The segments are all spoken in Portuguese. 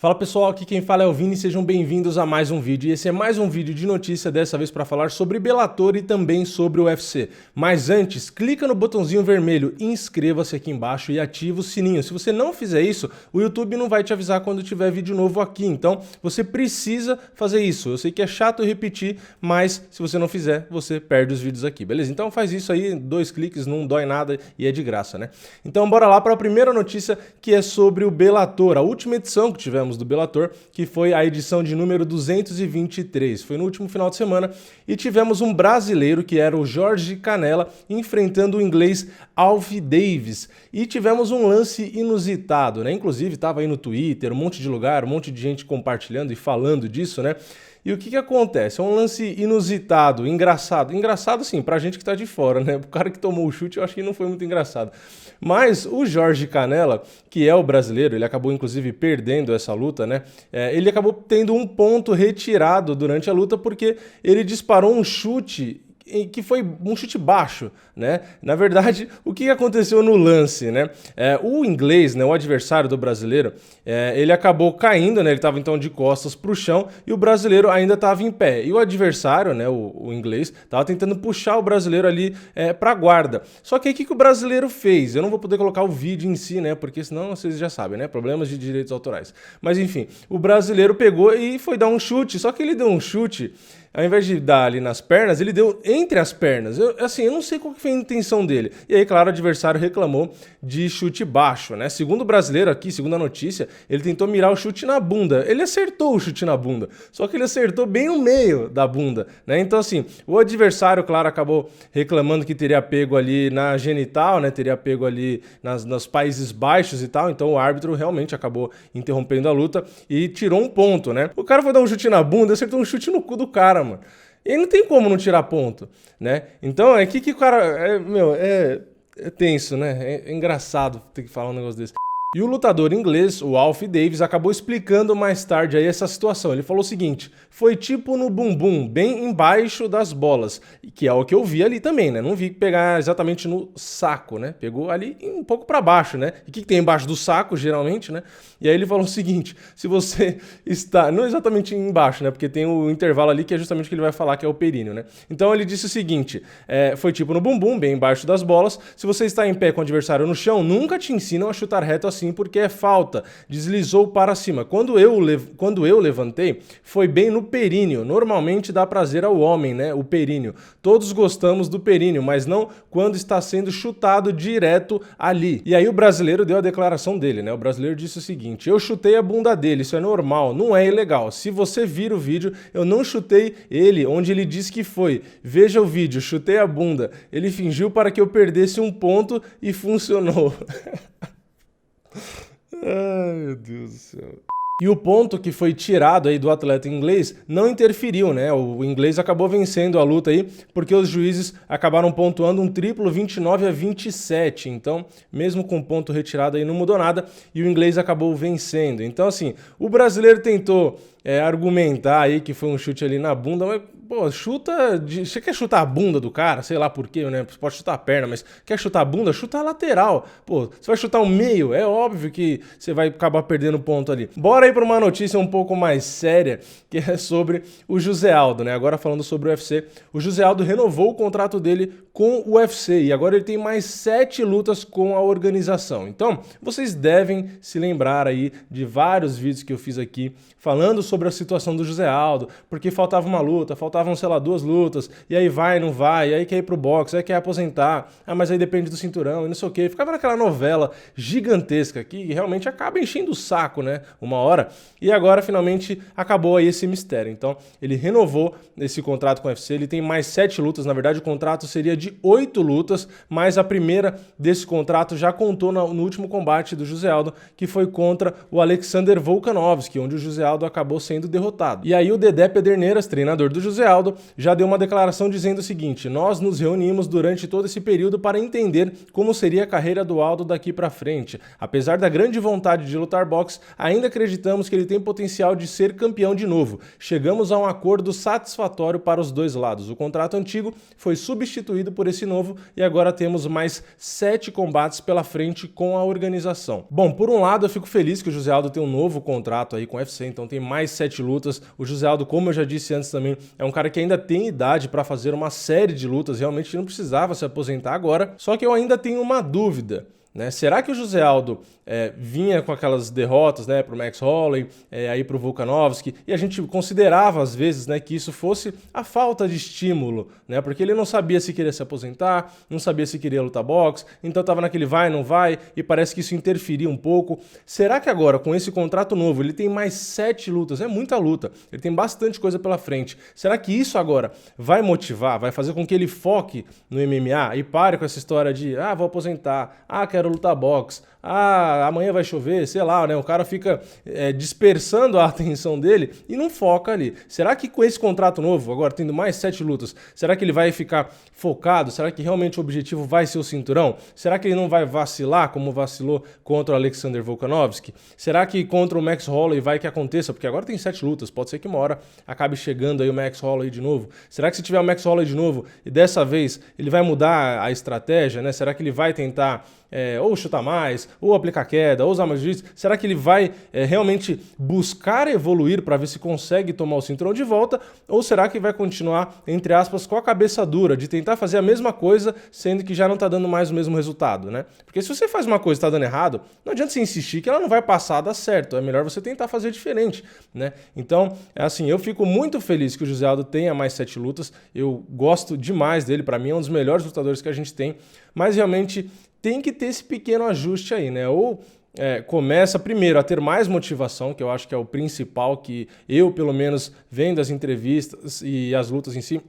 Fala pessoal, aqui quem fala é o Vini, sejam bem-vindos a mais um vídeo. E esse é mais um vídeo de notícia, dessa vez para falar sobre Bellator e também sobre o UFC. Mas antes, clica no botãozinho vermelho, inscreva-se aqui embaixo e ativa o sininho. Se você não fizer isso, o YouTube não vai te avisar quando tiver vídeo novo aqui, então você precisa fazer isso. Eu sei que é chato repetir, mas se você não fizer, você perde os vídeos aqui, beleza? Então faz isso aí, 2 cliques, não dói nada e é de graça, né? Então bora lá para a primeira notícia, que é sobre o Bellator, a última edição que tivemos do Bellator, que foi a edição de número 223. Foi no último final de semana e tivemos um brasileiro, que era o Jorge Canella, enfrentando o inglês Alf Davis. E tivemos um lance inusitado, né? Inclusive estava aí no Twitter, um monte de lugar, um monte de gente compartilhando e falando disso, né? E o que acontece? É um lance inusitado, engraçado. Engraçado, sim, pra gente que tá de fora, né? O cara que tomou o chute, eu acho que não foi muito engraçado. Mas o Jorge Canella, que é o brasileiro, ele acabou inclusive perdendo essa luta, né? Ele acabou tendo um ponto retirado durante a luta porque ele disparou um chute que foi um chute baixo, né? Na verdade, o que aconteceu no lance, né? O inglês, né, o adversário do brasileiro, ele acabou caindo, né? Ele estava então de costas para o chão e o brasileiro ainda estava em pé. E o adversário, né, o inglês, estava tentando puxar o brasileiro ali para a guarda. Só que aí o que o brasileiro fez? Eu não vou poder colocar o vídeo em si, né? Porque senão vocês já sabem, né? Problemas de direitos autorais. Mas enfim, o brasileiro pegou e foi dar um chute, só que ele deu um chute. Ao invés de dar ali nas pernas, ele deu entre as pernas. Eu não sei qual que foi a intenção dele. E aí, claro, o adversário reclamou de chute baixo, né? Segundo o brasileiro aqui, segundo a notícia, ele tentou mirar o chute na bunda. Ele acertou o chute na bunda, só que ele acertou bem no meio da bunda, né? Então, assim, o adversário, claro, acabou reclamando que teria pego ali na genital, né? Teria pego ali nos Países Baixos e tal. Então, o árbitro realmente acabou interrompendo a luta e tirou um ponto, né? O cara foi dar um chute na bunda e acertou um chute no cu do cara, mano. E não tem como não tirar ponto, né? Então, que o cara... É tenso, né? É engraçado ter que falar um negócio desse. E o lutador inglês, o Alf Davis, acabou explicando mais tarde aí essa situação. Ele falou o seguinte: foi tipo no bumbum, bem embaixo das bolas, que é o que eu vi ali também, né? Não vi pegar exatamente no saco, né? Pegou ali um pouco para baixo, né? E o que tem embaixo do saco, geralmente, né? E aí ele falou o seguinte: se você está... Não exatamente embaixo, né? Porque tem o intervalo ali que é justamente o que ele vai falar, que é o períneo, né? Então ele disse o seguinte: foi tipo no bumbum, bem embaixo das bolas. Se você está em pé com o adversário no chão, nunca te ensinam a chutar reto assim, porque é falta. Deslizou para cima. Quando eu levantei, foi bem no períneo. Normalmente dá prazer ao homem, né? O períneo. Todos gostamos do períneo, mas não quando está sendo chutado direto ali. E aí o brasileiro deu a declaração dele, né? O brasileiro disse o seguinte: eu chutei a bunda dele, isso é normal, não é ilegal. Se você vir o vídeo, eu não chutei ele onde ele disse que foi. Veja o vídeo, chutei a bunda. Ele fingiu para que eu perdesse um ponto e funcionou. Ai, meu Deus do céu. E o ponto que foi tirado aí do atleta inglês não interferiu, né? O inglês acabou vencendo a luta aí, porque os juízes acabaram pontuando um triplo 29-27. Então, mesmo com ponto retirado aí, não mudou nada e o inglês acabou vencendo. Então, assim, o brasileiro tentou argumentar aí que foi um chute ali na bunda, mas, pô, você quer chutar a bunda do cara? Sei lá por quê, né? Você pode chutar a perna, mas quer chutar a bunda? Chuta a lateral. Pô, você vai chutar o meio, é óbvio que você vai acabar perdendo ponto ali. Bora aí para uma notícia um pouco mais séria, que é sobre o José Aldo, né? Agora falando sobre o UFC, o José Aldo renovou o contrato dele com o UFC e agora ele tem mais 7 lutas com a organização. Então, vocês devem se lembrar aí de vários vídeos que eu fiz aqui falando sobre a situação do José Aldo, porque faltava uma luta, faltavam, sei lá, 2 lutas, e aí vai, não vai, e aí quer ir pro boxe, aí quer aposentar, mas aí depende do cinturão, e não sei o quê. Ficava naquela novela gigantesca que realmente acaba enchendo o saco, né, uma hora, e agora finalmente acabou aí esse mistério. Então, ele renovou esse contrato com o UFC, ele tem mais 7 lutas, na verdade o contrato seria de 8 lutas, mas a primeira desse contrato já contou no último combate do José Aldo, que foi contra o Alexander Volkanovski, onde o José Aldo acabou sendo derrotado. E aí o Dedé Pederneiras, treinador do José Aldo já deu uma declaração dizendo o seguinte: nós nos reunimos durante todo esse período para entender como seria a carreira do Aldo daqui para frente. Apesar da grande vontade de lutar boxe, ainda acreditamos que ele tem potencial de ser campeão de novo. Chegamos a um acordo satisfatório para os dois lados. O contrato antigo foi substituído por esse novo e agora temos mais 7 combates pela frente com a organização. Bom, por um lado eu fico feliz que o José Aldo tem um novo contrato aí com o UFC, então tem mais 7 lutas. O José Aldo, como eu já disse antes também, é um cara que ainda tem idade para fazer uma série de lutas, realmente não precisava se aposentar agora, só que eu ainda tenho uma dúvida. Será que o José Aldo vinha com aquelas derrotas, para o Max Holloway, aí para o Volkanovski, e a gente considerava às vezes, que isso fosse a falta de estímulo, porque ele não sabia se queria se aposentar, não sabia se queria lutar boxe, então estava naquele vai, não vai, e parece que isso interferia um pouco. Será que agora, com esse contrato novo, ele tem mais 7 lutas? É muita luta, ele tem bastante coisa pela frente. Será que isso agora vai motivar, vai fazer com que ele foque no MMA e pare com essa história de, vou aposentar, quero lutar boxe, amanhã vai chover, sei lá, o cara fica dispersando a atenção dele e não foca ali. Será que com esse contrato novo, agora tendo mais 7 lutas, será que ele vai ficar focado? Será que realmente o objetivo vai ser o cinturão? Será que ele não vai vacilar como vacilou contra o Alexander Volkanovski? Será que contra o Max Holloway vai que aconteça? Porque agora tem 7 lutas, pode ser que uma hora acabe chegando aí o Max Holloway de novo. Será que se tiver o Max Holloway de novo e dessa vez ele vai mudar a estratégia, Será que ele vai tentar ou chutar mais, ou aplicar queda, ou usar mais jiu-jitsu? Será que ele vai realmente buscar evoluir para ver se consegue tomar o cinturão de volta? Ou será que vai continuar, entre aspas, com a cabeça dura, de tentar fazer a mesma coisa, sendo que já não está dando mais o mesmo resultado, Porque se você faz uma coisa e está dando errado, não adianta você insistir que ela não vai passar a dar certo, é melhor você tentar fazer diferente, Então, eu fico muito feliz que o José Aldo tenha mais 7 lutas, eu gosto demais dele, para mim é um dos melhores lutadores que a gente tem, mas realmente tem que ter esse pequeno ajuste aí, Ou começa primeiro a ter mais motivação, que eu acho que é o principal, que eu, pelo menos, vendo as entrevistas e as lutas em si,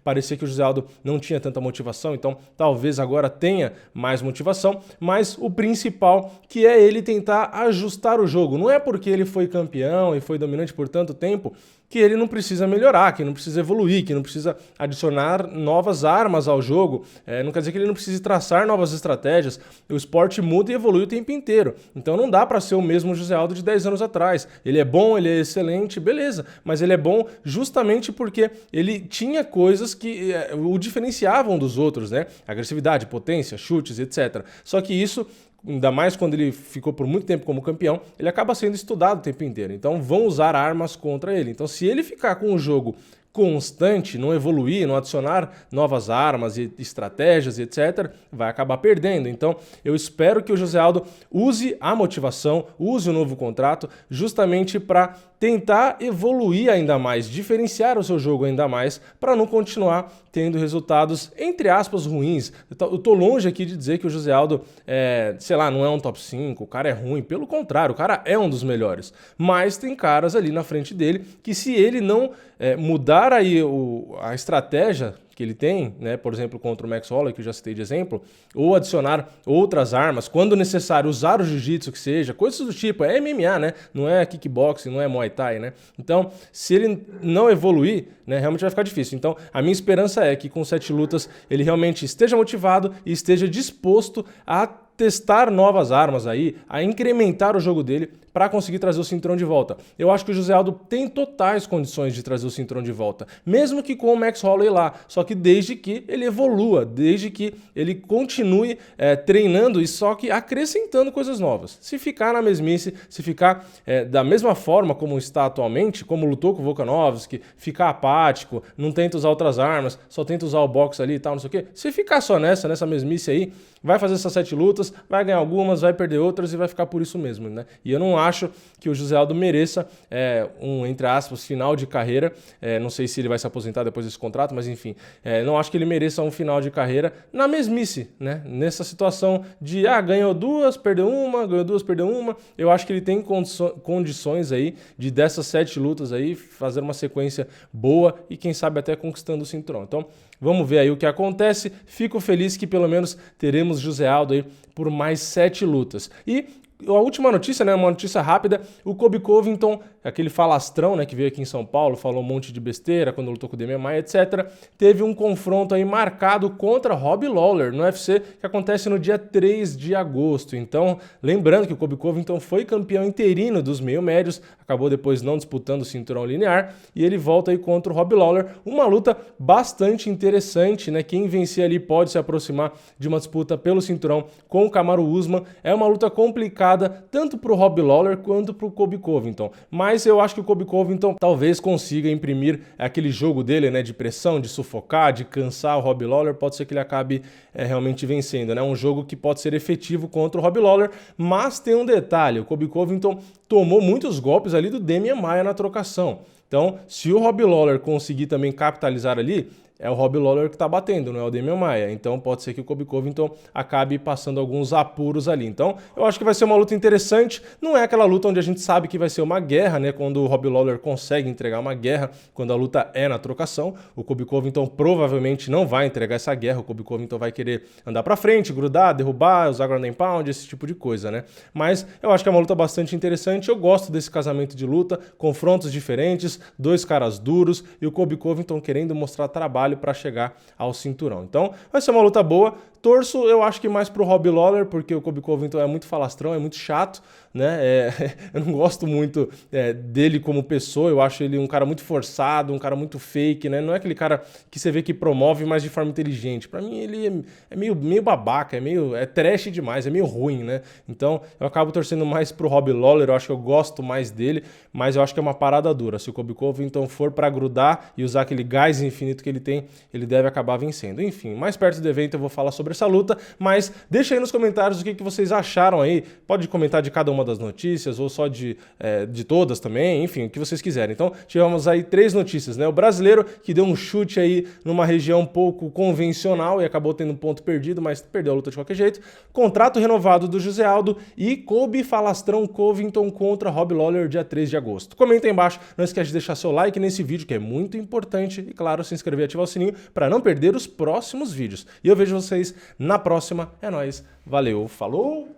parecia que o José Aldo não tinha tanta motivação, então talvez agora tenha mais motivação, mas o principal que é ele tentar ajustar o jogo. Não é porque ele foi campeão e foi dominante por tanto tempo que ele não precisa melhorar, que não precisa evoluir, que não precisa adicionar novas armas ao jogo, não quer dizer que ele não precise traçar novas estratégias. O esporte muda e evolui o tempo inteiro, então não dá para ser o mesmo José Aldo de 10 anos atrás. Ele é bom, ele é excelente, beleza, mas ele é bom justamente porque ele tinha coisas que o diferenciavam dos outros, Agressividade, potência, chutes, etc. Só que isso, ainda mais quando ele ficou por muito tempo como campeão, ele acaba sendo estudado o tempo inteiro. Então vão usar armas contra ele. Então se ele ficar com o jogo constante, não evoluir, não adicionar novas armas e estratégias, etc., vai acabar perdendo. Então, eu espero que o José Aldo use a motivação, use o novo contrato, justamente para tentar evoluir ainda mais, diferenciar o seu jogo ainda mais, para não continuar tendo resultados, entre aspas, ruins. Eu tô longe aqui de dizer que o José Aldo, não é um top 5, o cara é ruim. Pelo contrário, o cara é um dos melhores. Mas tem caras ali na frente dele que, se ele não mudar aí a estratégia que ele tem, por exemplo, contra o Max Holloway, que eu já citei de exemplo, ou adicionar outras armas, quando necessário, usar o jiu-jitsu que seja, coisas do tipo, é MMA, não é kickboxing, não é Muay Thai, Então, se ele não evoluir, realmente vai ficar difícil. Então, a minha esperança é que com 7 lutas ele realmente esteja motivado e esteja disposto a testar novas armas aí, a incrementar o jogo dele para conseguir trazer o cinturão de volta. Eu acho que o José Aldo tem totais condições de trazer o cinturão de volta, mesmo que com o Max Holloway lá, só que desde que ele evolua, desde que ele continue treinando e só que acrescentando coisas novas. Se ficar na mesmice, se ficar da mesma forma como está atualmente, como lutou com o Volkanovski, ficar apático, não tenta usar outras armas, só tenta usar o boxe ali e tal, não sei o quê, se ficar só nessa mesmice aí, vai fazer essas 7 lutas, vai ganhar algumas, vai perder outras e vai ficar por isso mesmo, E eu não acho que o José Aldo mereça entre aspas, final de carreira. Não sei se ele vai se aposentar depois desse contrato, mas enfim, não acho que ele mereça um final de carreira na mesmice, Nessa situação de, ganhou 2, perdeu uma, ganhou 2, perdeu uma. Eu acho que ele tem condições aí de, dessas 7 lutas aí, fazer uma sequência boa e quem sabe até conquistando o cinturão. Então, vamos ver aí o que acontece. Fico feliz que pelo menos teremos José Aldo aí por mais 7 lutas. E a última notícia, né, uma notícia rápida, o Colby Covington, aquele falastrão, né, que veio aqui em São Paulo, falou um monte de besteira quando lutou com o Demian Maia, etc. Teve um confronto aí marcado contra Robbie Lawler no UFC, que acontece no dia 3 de agosto. Então, lembrando que o Colby Covington foi campeão interino dos meio-médios, acabou depois não disputando o cinturão linear, e ele volta aí contra o Robbie Lawler, uma luta bastante interessante, né? Quem vencer ali pode se aproximar de uma disputa pelo cinturão com o Kamaru Usman. É uma luta complicada tanto para o Robbie Lawler quanto para o Colby Covington, mas eu acho que o Colby Covington talvez consiga imprimir aquele jogo dele, né, de pressão, de sufocar, de cansar o Robbie Lawler. Pode ser que ele acabe realmente vencendo, né? Um jogo que pode ser efetivo contra o Robbie Lawler, mas tem um detalhe: o Colby Covington tomou muitos golpes ali do Demian Maia na trocação. Então, se o Robbie Lawler conseguir também capitalizar ali, é o Robbie Lawler que está batendo, não é o Demian Maia. Então pode ser que o Colby Covington acabe passando alguns apuros ali. Então eu acho que vai ser uma luta interessante. Não é aquela luta onde a gente sabe que vai ser uma guerra, né? Quando o Robbie Lawler consegue entregar uma guerra, quando a luta é na trocação. O Colby Covington provavelmente não vai entregar essa guerra. O Colby Covington vai querer andar para frente, grudar, derrubar, usar ground and pound, esse tipo de coisa, né? Mas eu acho que é uma luta bastante interessante. Eu gosto desse casamento de luta, confrontos diferentes, dois caras duros e o Colby Covington querendo mostrar trabalho para chegar ao cinturão. Então vai ser uma luta boa. Torço, eu acho que mais pro Robbie Lawler, porque o Colby Covington é muito falastrão, é muito chato, né? Eu não gosto muito dele como pessoa. Eu acho ele um cara muito forçado, um cara muito fake, né? Não é aquele cara que você vê que promove, mas de forma inteligente. Para mim ele é meio babaca, é trash demais, é meio ruim, né? Então eu acabo torcendo mais pro Robbie Lawler. Eu acho que eu gosto mais dele, mas eu acho que é uma parada dura. Se o Colby Covington for para grudar e usar aquele gás infinito que ele tem, ele deve acabar vencendo. Enfim, mais perto do evento eu vou falar sobre essa luta, mas deixa aí nos comentários o que vocês acharam aí. Pode comentar de cada uma das notícias ou só de todas também, enfim, o que vocês quiserem. Então tivemos aí 3 notícias, né? O brasileiro que deu um chute aí numa região um pouco convencional e acabou tendo um ponto perdido, mas perdeu a luta de qualquer jeito. Contrato renovado do José Aldo e Colby Falastrão Covington contra Robbie Lawler dia 3 de agosto. Comenta aí embaixo, não esquece de deixar seu like nesse vídeo que é muito importante e claro, se inscrever e ativar o sininho para não perder os próximos vídeos. E eu vejo vocês na próxima. É nóis. Valeu. Falou!